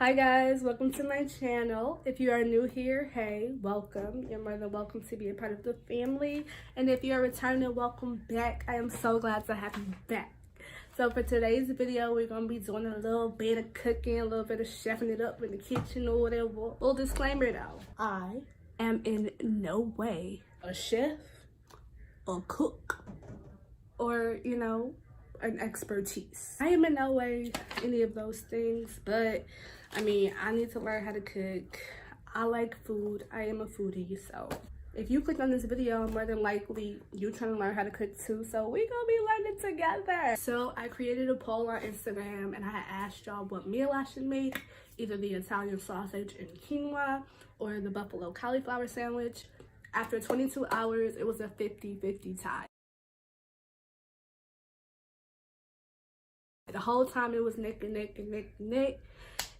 Hi guys, welcome to my channel. If you are new here, hey, welcome. You're more than welcome to be a part of the family. And if you're returning, welcome back. I am so glad to have you back. So for today's video, we're going to be doing a little bit of cooking, a little bit of chefing it up in the kitchen or whatever. Full disclaimer though, I am in no way a chef, a cook, or, an expertise. I am in no way any of those things, but I mean, I need to learn how to cook. I like food. I am a foodie, so if you click on this video, more than likely you're trying to learn how to cook too, so we gonna be learning together. So I created a poll on Instagram and I asked y'all what meal I should make, either the Italian sausage and quinoa or the buffalo cauliflower sandwich. After 22 hours, it was a 50-50 tie. The whole time it was neck and neck and neck and neck.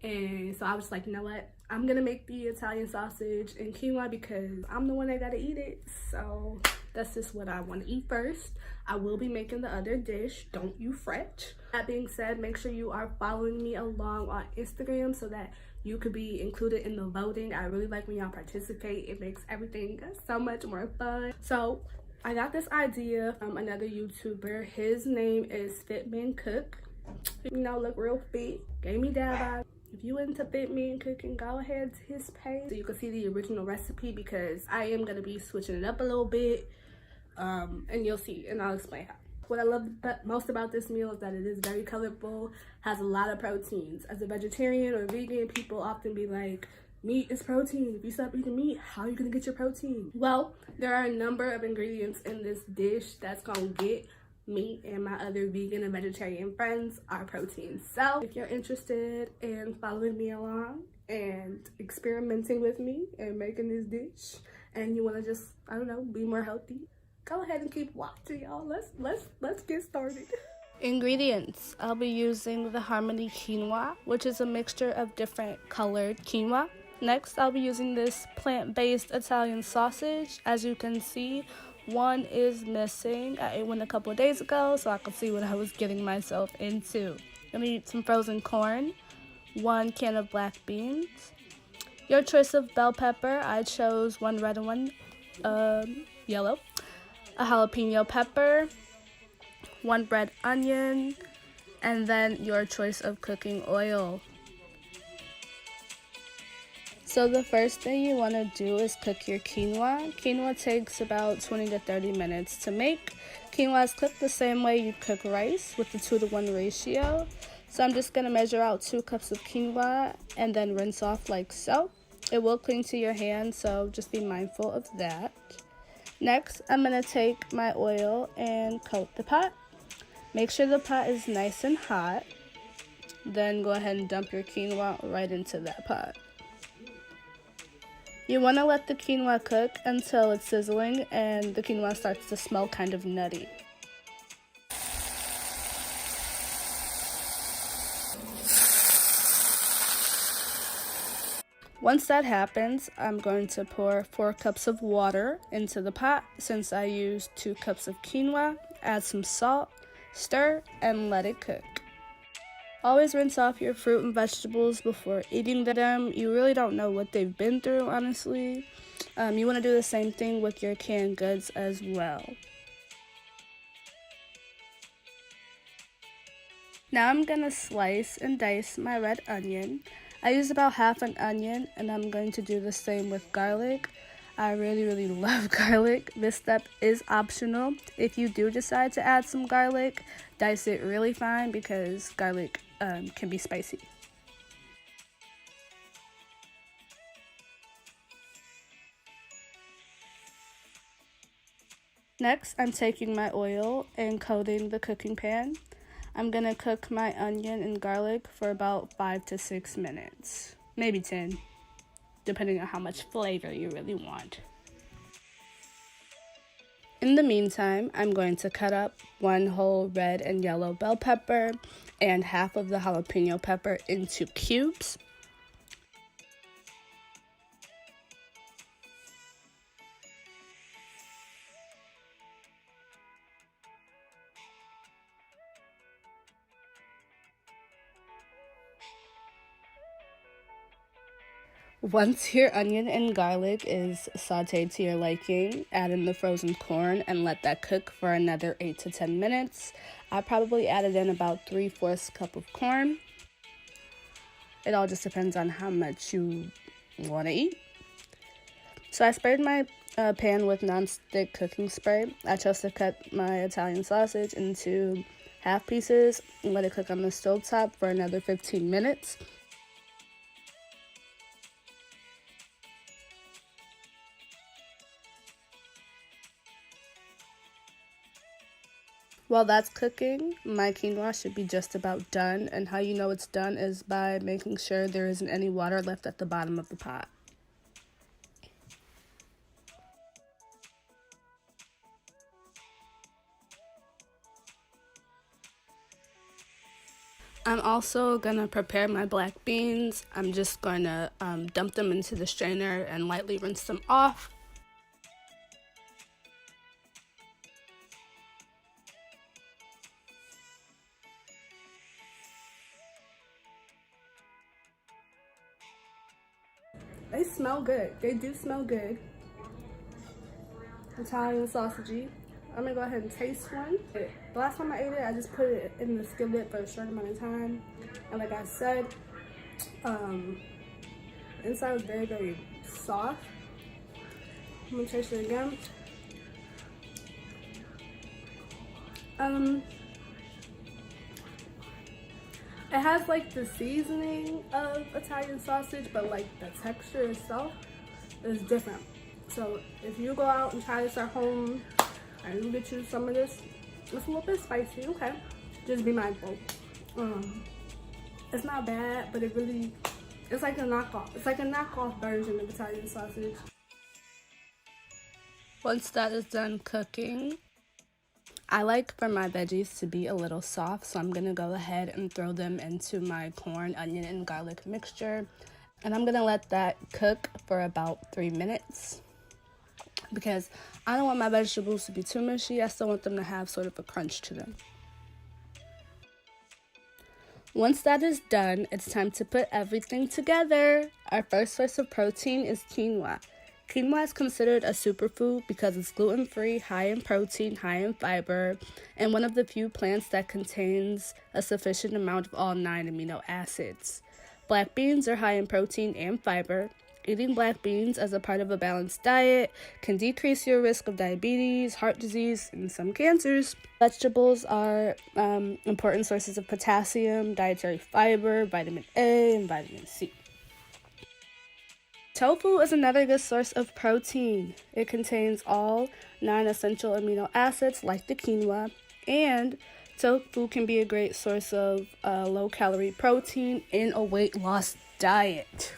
And so I was like, you know what? I'm gonna make the Italian sausage and quinoa because I'm the one that gotta eat it. So that's just what I want to eat first. I will be making the other dish. Don't you fret. That being said, make sure you are following me along on Instagram so that you could be included in the voting. I really like when y'all participate. It makes everything so much more fun. So I got this idea from another YouTuber. His name is Fitman Cook. Look real fit. Gave me that vibe. If you into fit man cooking, go ahead to his page so you can see the original recipe, because I am gonna be switching it up a little bit, and you'll see, and I'll explain how. What I love most about this meal is that it is very colorful, has a lot of proteins. As a vegetarian or vegan, people often be like, meat is protein. If you stop eating meat, how are you gonna get your protein? Well, there are a number of ingredients in this dish that's gonna get me and my other vegan and vegetarian friends our protein. So if you're interested in following me along and experimenting with me and making this dish, and you want to just, I don't know, be more healthy, go ahead and keep watching, y'all. Let's get started. Ingredients: I'll be using the Harmony quinoa, which is a mixture of different colored quinoa. Next, I'll be using this plant-based Italian sausage. As you can see, one is missing. I ate one a couple of days ago, so I could see what I was getting myself into. I'm gonna eat some frozen corn, 1 can of black beans, your choice of bell pepper. I chose one red and one yellow, a jalapeno pepper, 1 red onion, and then your choice of cooking oil. So the first thing you want to do is cook your quinoa. Quinoa takes about 20 to 30 minutes to make. Quinoa is cooked the same way you cook rice, with the 2-to-1 ratio. So I'm just going to measure out 2 cups of quinoa and then rinse off like so. It will cling to your hand, so just be mindful of that. Next, I'm going to take my oil and coat the pot. Make sure the pot is nice and hot. Then go ahead and dump your quinoa right into that pot. You want to let the quinoa cook until it's sizzling and the quinoa starts to smell kind of nutty. Once that happens, I'm going to pour 4 cups of water into the pot. Since I used 2 cups of quinoa, add some salt, stir, and let it cook. Always rinse off your fruit and vegetables before eating them. You really don't know what they've been through, honestly. You want to do the same thing with your canned goods as well. Now I'm going to slice and dice my red onion. I use about half an onion, and I'm going to do the same with garlic. I really love garlic. This step is optional. If you do decide to add some garlic, dice it really fine because garlic can be spicy. Next, I'm taking my oil and coating the cooking pan. I'm gonna cook my onion and garlic for about 5 to 6 minutes, maybe 10, depending on how much flavor you really want. In the meantime, I'm going to cut up 1 whole red and yellow bell pepper and half of the jalapeno pepper into cubes. Once your onion and garlic is sauteed to your liking, add in the frozen corn and let that cook for another 8 to 10 minutes. I probably added in about 3/4 cup of corn. It all just depends on how much you want to eat. So I sprayed my pan with non-stick cooking spray. I chose to cut my Italian sausage into half pieces and let it cook on the stovetop for another 15 minutes. While that's cooking, my quinoa should be just about done, and how you know it's done is by making sure there isn't any water left at the bottom of the pot. I'm also gonna prepare my black beans. I'm just gonna dump them into the strainer and lightly rinse them off. They smell good. They do smell good. Italian sausagey. I'm gonna go ahead and taste one. The last time I ate it, I just put it in the skillet for a short amount of time. And like I said, the inside was very, very soft. I'm gonna taste it again. It has like the seasoning of Italian sausage, but like the texture itself is different. So if you go out and try this at home and you get you some of this, it's a little bit spicy, okay? Just be mindful. It's not bad, but it's like a knockoff. It's like a knockoff version of Italian sausage. Once that is done cooking, I like for my veggies to be a little soft, so I'm gonna go ahead and throw them into my corn, onion, and garlic mixture. And I'm gonna let that cook for about 3 minutes because I don't want my vegetables to be too mushy. I still want them to have sort of a crunch to them. Once that is done, it's time to put everything together. Our first source of protein is quinoa. Quinoa is considered a superfood because it's gluten-free, high in protein, high in fiber, and one of the few plants that contains a sufficient amount of all 9 amino acids. Black beans are high in protein and fiber. Eating black beans as a part of a balanced diet can decrease your risk of diabetes, heart disease, and some cancers. Vegetables are important sources of potassium, dietary fiber, vitamin A, and vitamin C. Tofu is another good source of protein. It contains all 9 essential amino acids like the quinoa, and tofu can be a great source of low-calorie protein in a weight loss diet.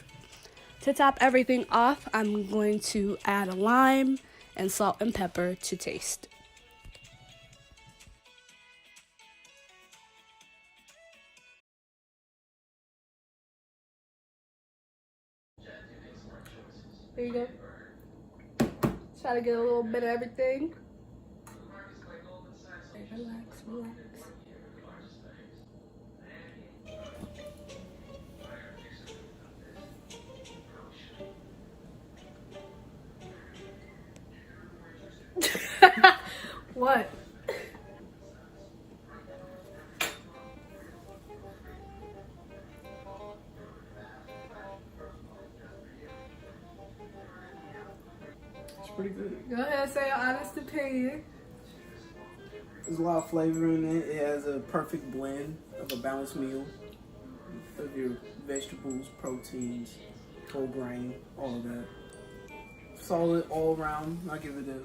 To top everything off, I'm going to add a lime and salt and pepper to taste. There you go. Try to get a little bit of everything. Relax, relax. What? It's pretty good. Go ahead, say your honest opinion. There's a lot of flavor in it. It has a perfect blend of a balanced meal of your vegetables, proteins, whole grain, all of that. Solid all around. I give it a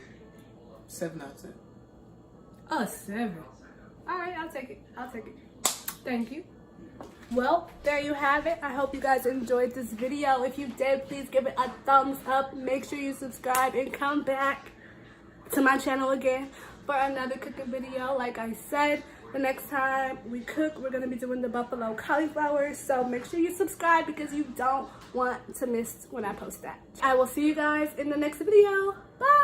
7 out of 10. A 7. All right, I'll take it. I'll take it. Thank you. Well, there you have it. I hope you guys enjoyed this video. If you did, please give it a thumbs up. Make sure you subscribe and come back to my channel again for another cooking video. Like I said, the next time we cook, we're going to be doing the buffalo cauliflower. So make sure you subscribe because you don't want to miss when I post that. I will see you guys in the next video. Bye!